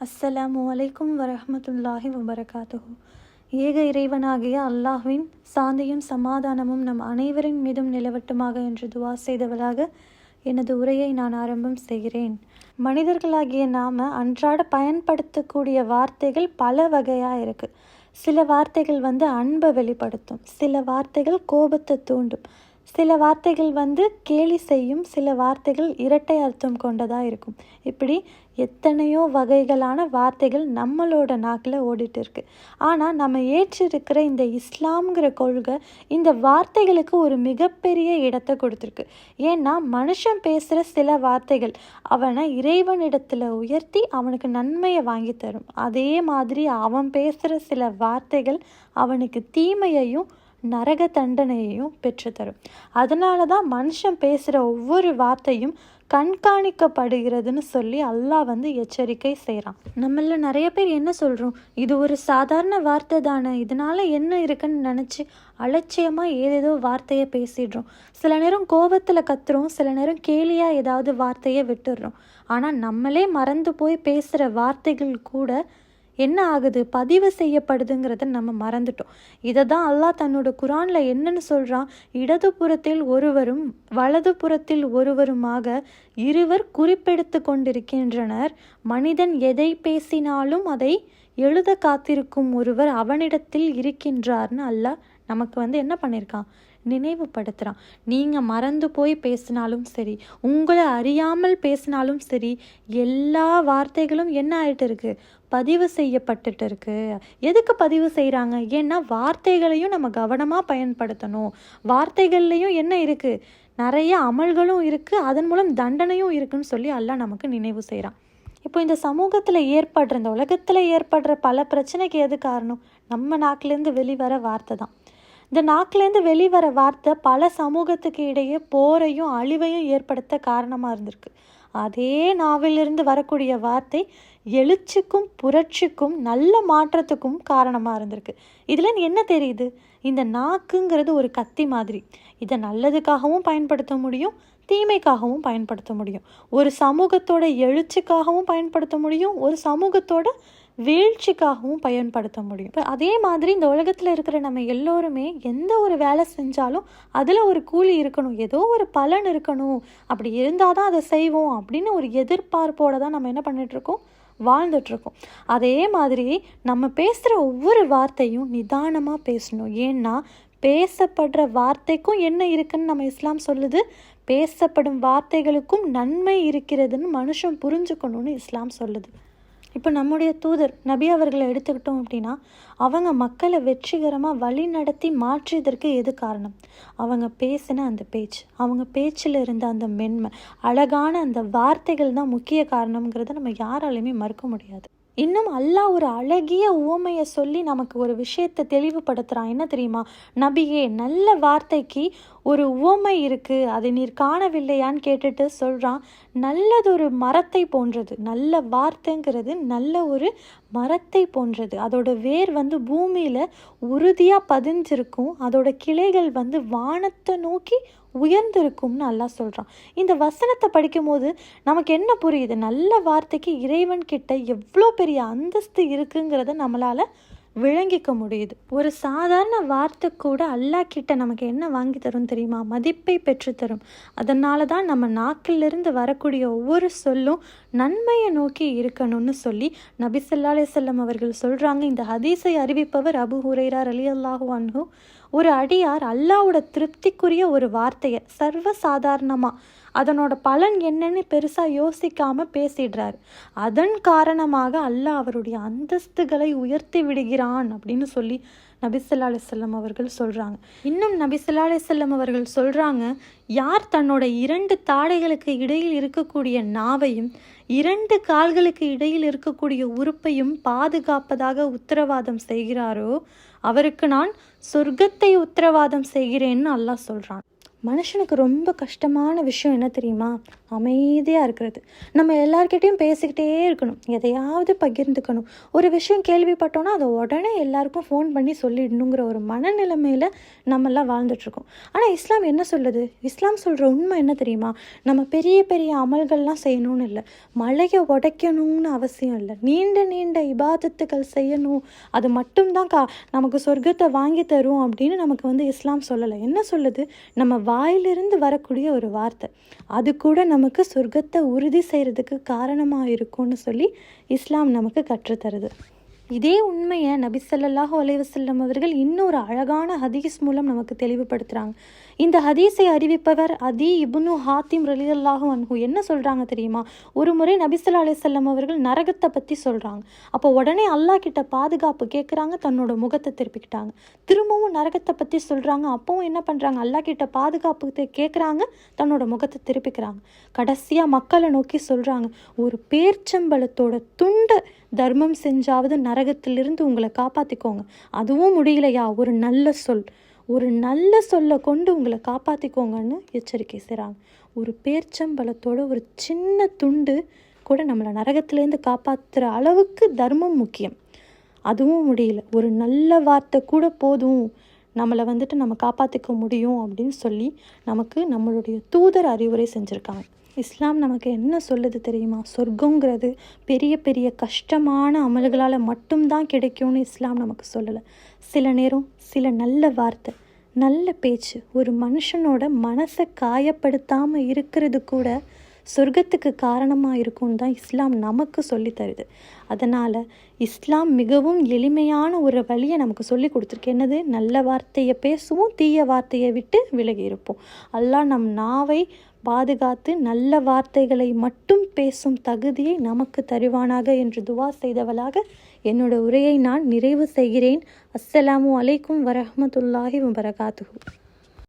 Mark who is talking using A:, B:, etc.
A: அஸ்ஸலாமு அலைக்கும் வரஹ்மத்துல்லாஹி வபரகாத்துஹு. ஏக இறைவனாகிய அல்லாஹ்வின் சாந்தியும் சமாதானமும் நம் அனைவரின் மீதும் நிலவட்டுமாக என்று துவா செய்தவளாக எனது உரையை நான் ஆரம்பம் செய்கிறேன். மனிதர்களாகிய நாம் அன்றாட பயன்படுத்தக்கூடிய வார்த்தைகள் பல வகையாக இருக்குது. சில வார்த்தைகள் அன்பை வெளிப்படுத்தும், சில வார்த்தைகள் கோபத்தை தூண்டும், சில வார்த்தைகள் கேலி செய்யும், சில வார்த்தைகள் இரட்டை அர்த்தம் கொண்டதாக இருக்கும். இப்படி எத்தனையோ வகைகளான வார்த்தைகள் நம்மளோட நாக்கில் ஓடிட்டு இருக்கு. ஆனால் நம்ம ஏற்றிருக்கிற இந்த இஸ்லாம்ங்கிற கொள்கை இந்த வார்த்தைகளுக்கு ஒரு மிகப்பெரிய இடத்தை கொடுத்துருக்கு. ஏன்னா மனுஷன் பேசுகிற சில வார்த்தைகள் அவனை இறைவனிடத்தில் உயர்த்தி அவனுக்கு நன்மையை வாங்கி தரும். அதே மாதிரி அவன் பேசுகிற சில வார்த்தைகள் அவனுக்கு தீமையையும் நரக தண்டனையையும் பெற்றுத்தரும். அதனால தான் மனுஷன் பேசுகிற ஒவ்வொரு வார்த்தையும் கண்காணிக்கப்படுகிறதுன்னு சொல்லி அல்லாஹ் எச்சரிக்கை செய்கிறான். நம்மள நிறைய பேர் என்ன சொல்கிறோம், இது ஒரு சாதாரண வார்த்தை தானே, இதனால என்ன இருக்குன்னு நினச்சி அலட்சியமாக ஏதேதோ வார்த்தையை பேசிடுறோம். சில நேரம் கோபத்தில் கத்துறோம், சில நேரம் கேலியாக ஏதாவது வார்த்தையை விட்டுடுறோம். ஆனால் நம்மளே மறந்து போய் பேசுகிற வார்த்தைகள் கூட என்ன ஆகுது, பதிவு செய்யப்படுதுங்கிறத நம்ம மறந்துட்டோம். இதை தான் அல்லாஹ் தன்னோட குரானில் என்னன்னு சொல்கிறான், இடது புறத்தில் ஒருவரும் வலது புறத்தில் ஒருவருமாக இருவர் குறிப்பெடுத்து கொண்டிருக்கின்றனர். மனிதன் எதை பேசினாலும் அதை எழுத காத்திருக்கும் ஒருவர் அவனிடத்தில் இருக்கின்றார்னு அல்லாஹ் நமக்கு என்ன பண்ணியிருக்கான், நினைவுபடுத்துகிறான். நீங்கள் மறந்து போய் பேசினாலும் சரி, உங்களை அறியாமல் பேசினாலும் சரி, எல்லா வார்த்தைகளும் என்ன ஆகிட்டு இருக்கு, பதிவு செய்யப்பட்டுட்டு இருக்கு. எதுக்கு பதிவு செய்கிறாங்க, ஏன்னா வார்த்தைகளையும் நம்ம கவனமாக பயன்படுத்தணும். வார்த்தைகள்லையும் என்ன இருக்குது, நிறைய அமல்களும் இருக்குது, அதன் மூலம் தண்டனையும் இருக்குன்னு சொல்லி அல்லாஹ் நமக்கு நினைவு செய்கிறான். இப்போ இந்த சமூகத்தில் ஏற்படுற, இந்த உலகத்தில் ஏற்படுற பல பிரச்சனைக்கு எது காரணம், நம்ம நாக்கிலேருந்து வெளிவர வார்த்தை தான். இந்த நாக்கிலேருந்து வெளிவர வார்த்தை பல சமூகத்துக்கு இடையே போரையும் அழிவையும் ஏற்படுத்த காரணமாக இருந்திருக்கு. அதே நாவிலிருந்து வரக்கூடிய வார்த்தை எழுச்சிக்கும் புரட்சிக்கும் நல்ல மாற்றத்துக்கும் காரணமாக இருந்திருக்கு. இதில் என்ன தெரியுது, இந்த நாக்குங்கிறது ஒரு கத்தி மாதிரி. இதை நல்லதுக்காகவும் பயன்படுத்த முடியும், தீமைக்காகவும் பயன்படுத்த முடியும். ஒரு சமூகத்தோட எழுச்சிக்காகவும் பயன்படுத்த முடியும், ஒரு சமூகத்தோட வீழ்ச்சிக்காகவும் பயன்படுத்த முடியும். இப்போ அதே மாதிரி இந்த உலகத்தில் இருக்கிற நம்ம எல்லோருமே எந்த ஒரு வேலை செஞ்சாலும் அதில் ஒரு கூலி இருக்கணும், ஏதோ ஒரு பலன் இருக்கணும், அப்படி இருந்தால் தான் அதை செய்வோம் அப்படின்னு ஒரு எதிர்பார்ப்போடு தான் நம்ம என்ன பண்ணிகிட்ருக்கோம், வாழ்ந்துட்டுருக்கோம். அதே மாதிரி நம்ம பேசுகிற ஒவ்வொரு வார்த்தையும் நிதானமாக பேசணும். ஏன்னா பேசப்படுற வார்த்தைக்கும் என்ன இருக்குன்னு நம்ம இஸ்லாம் சொல்லுது, பேசப்படும் வார்த்தைகளுக்கும் நன்மை இருக்கிறதுன்னு மனுஷன் புரிஞ்சுக்கணும்னு இஸ்லாம் சொல்லுது. இப்போ நம்முடைய தூதர் நபி அவர்களை எடுத்துக்கிட்டோம் அப்படின்னா, அவங்க மக்களை வெற்றிகரமாக வழி நடத்தி மாற்றியதற்கு எது காரணம், அவங்க பேசின அந்த பேச்சு, அவங்க பேச்சில் இருந்த அந்த மென்மை, அழகான அந்த வார்த்தைகள் தான் முக்கிய காரணம்ங்கிறத நம்ம யாராலையுமே மறுக்க முடியாது. இன்னும் அல்லாஹ் ஒரு அழகிய உவமையை சொல்லி நமக்கு ஒரு விஷயத்தை தெளிவுபடுத்துகிறான். என்ன தெரியுமா, நபியே நல்ல வார்த்தைக்கு ஒரு உவமை இருக்குது, அதை நீர் காணவில்லையான்னு கேட்டுட்டு சொல்கிறான், நல்லதொரு மரத்தை போன்றது. நல்ல வார்த்தைங்கிறது நல்ல ஒரு மரத்தை போன்றது. அதோட வேர் பூமியில் உறுதியாக பதிஞ்சிருக்கும், அதோட கிளைகள் வானத்தை நோக்கி உயர்ந்திருக்கும்னு அல்லாஹ் சொல்கிறான். இந்த வசனத்தை படிக்கும்போது நமக்கு என்ன புரியுது, நல்ல வார்த்தைக்கு இறைவன் கிட்ட எவ்வளோ பெரிய அந்தஸ்து இருக்குங்கிறத நம்மளால் விளங்கிக்க முடியுது. ஒரு சாதாரண வார்த்தை கூட அல்லாஹ் கிட்ட நமக்கு என்ன வாங்கி தரும் தெரியுமா, மதிப்பை பெற்றுத்தரும். அதனால தான் நம்ம நாக்கிலிருந்து வரக்கூடிய ஒவ்வொரு சொல்லும் நன்மையை நோக்கி இருக்கணும்னு சொல்லி நபி ஸல்லல்லாஹு அலைஹி வஸல்லம் அவர்கள் சொல்கிறாங்க. இந்த ஹதீஸை அறிவிப்பவர் அபூ ஹுரைரா ரலியல்லாஹு அன்ஹு. ஒரு அடியார் அல்லாஹ்வோட திருப்திக்குரிய ஒரு வார்த்தையை சர்வசாதாரணமாக அதனோட பலன் என்னன்னு பெருசாக யோசிக்காமல் பேசிடுறாரு. அதன் காரணமாக அல்லாஹ் அவருடைய அந்தஸ்துகளை உயர்த்தி விடுகிறான் அப்படின்னு சொல்லி நபி ஸல்லல்லாஹு அலைஹி வஸல்லம் அவர்கள் சொல்கிறாங்க. இன்னும் நபி ஸல்லல்லாஹு அலைஹி வஸல்லம் அவர்கள் சொல்கிறாங்க, யார் தன்னோட 2 தாடைகளுக்கு இடையில் இருக்கக்கூடிய நாவையும் 2 கால்களுக்கு இடையில் இருக்கக்கூடிய உறுப்பையும் பாதுகாப்பதாக உத்தரவாதம் செய்கிறாரோ அவருக்கு நான் சொர்க்கத்தை உத்தரவாதம் செய்கிறேன்னு அல்லாஹ் சொல்கிறான். மனுஷனுக்கு ரொம்ப கஷ்டமான விஷயம் என்ன தெரியுமா, அமைதியாக இருக்கிறது. நம்ம எல்லார்கிட்டையும் பேசிக்கிட்டே இருக்கணும், எதையாவது பகிர்ந்துக்கணும். ஒரு விஷயம் கேள்விப்பட்டோன்னா அதை உடனே எல்லாருக்கும் ஃபோன் பண்ணி சொல்லிடணுங்கிற ஒரு மனநிலைமையில் நம்மெல்லாம் வாழ்ந்துட்டுருக்கோம். ஆனால் இஸ்லாம் என்ன சொல்லுது? இஸ்லாம் சொல்கிற உண்மை என்ன தெரியுமா? நம்ம பெரிய பெரிய அமல்கள்லாம் செய்யணும்னு இல்லை, மலையை உடைக்கணும்னு அவசியம் இல்லை, நீண்ட நீண்ட இபாதத்துக்கள் செய்யணும், அது மட்டும்தான் நமக்கு சொர்க்கத்தை வாங்கி தரும் அப்படின்னு நமக்கு இஸ்லாம் சொல்லலை. என்ன சொல்லுது? நம்ம வாயிலிருந்து வரக்கூடிய ஒரு வார்த்தை அது கூட நமக்கு சொர்க்கத்தை உறுதி செய்கிறதுக்கு காரணமாக இருக்கும்னு சொல்லி இஸ்லாம் நமக்கு கற்றுத்தருது. இதே உண்மையை நபி ஸல்லல்லாஹு அலைஹி வஸல்லம் அவர்கள் இன்னொரு அழகான ஹதீஸ் மூலம் நமக்கு தெளிவுபடுத்துகிறாங்க. இந்த ஹதீஸை அறிவிப்பவர் அதி இப்னு ஹாத்திம் ரலியல்லாஹு அன்ஹு என்ன சொல்கிறாங்க தெரியுமா? ஒரு முறை நபி ஸல்லல்லாஹு அலைஹி வஸல்லம் அவர்கள் நரகத்தை பற்றி சொல்கிறாங்க. அப்போ உடனே அல்லாஹ் கிட்ட பாதுகாப்பு கேட்குறாங்க, தன்னோட முகத்தை திருப்பிக்கிட்டாங்க. திரும்பவும் நரகத்தை பற்றி சொல்கிறாங்க, அப்பவும் என்ன பண்ணுறாங்க? அல்லாஹ் கிட்ட பாதுகாப்பு கேட்குறாங்க, தன்னோட முகத்தை திருப்பிக்கிறாங்க. கடைசியாக மக்களை நோக்கி சொல்கிறாங்க, ஒரு பேர்ச்சம்பழத்தோட துண்டை தர்மம் செஞ்சாவது நரகத்திலிருந்து உங்களை காப்பாற்றிக்கோங்க, அதுவும் முடியலையா ஒரு நல்ல சொல்லை கொண்டு உங்களை காப்பாற்றிக்கோங்கன்னு எச்சரிக்கை செய்கிறாங்க. ஒரு பேர்ச்சம்பழத்தோட ஒரு சின்ன துண்டு கூட நம்மளை நரகத்திலேருந்து காப்பாற்றுற அளவுக்கு தர்மம் முக்கியம், அதுவும் முடியல, ஒரு நல்ல வார்த்தை கூட போதும் நம்மளை நம்ம காப்பாற்றிக்க முடியும் அப்படின்னு சொல்லி நமக்கு நம்மளுடைய தூதர் அறிவுரை செஞ்சுருக்காங்க. இஸ்லாம் நமக்கு என்ன சொல்லுது தெரியுமா? சொர்க்கங்கிறது பெரிய பெரிய கஷ்டமான அமல்களால் மட்டும்தான் கிடைக்கும்னு இஸ்லாம் நமக்கு சொல்லலை. சில நேரம் சில நல்ல வார்த்தை, நல்ல பேச்சு ஒரு மனுஷனோட மனசை காயப்படுத்தாமல் இருக்கிறது கூட சொர்க்கத்துக்கு காரணமாக இருக்கும்னு தான் இஸ்லாம் நமக்கு சொல்லி தருது. அதனால் இஸ்லாம் மிகவும் எளிமையான ஒரு வழியை நமக்கு சொல்லி கொடுத்துருக்கு. என்னது? நல்ல வார்த்தையை பேசுவோம், தீய வார்த்தையை விட்டு விலகி இருப்போம். அல்லாஹ் நம் நாவை பாதுகாத்து நல்ல வார்த்தைகளை மட்டும் பேசும் தகுதியை நமக்கு தருவானாக என்று துவா செய்தவளாக என்னோட உரையை நான் நிறைவு செய்கிறேன். அஸ்ஸலாமு அலைக்கும் வரஹ்மத்துல்லாஹி வபரகாத்துஹு.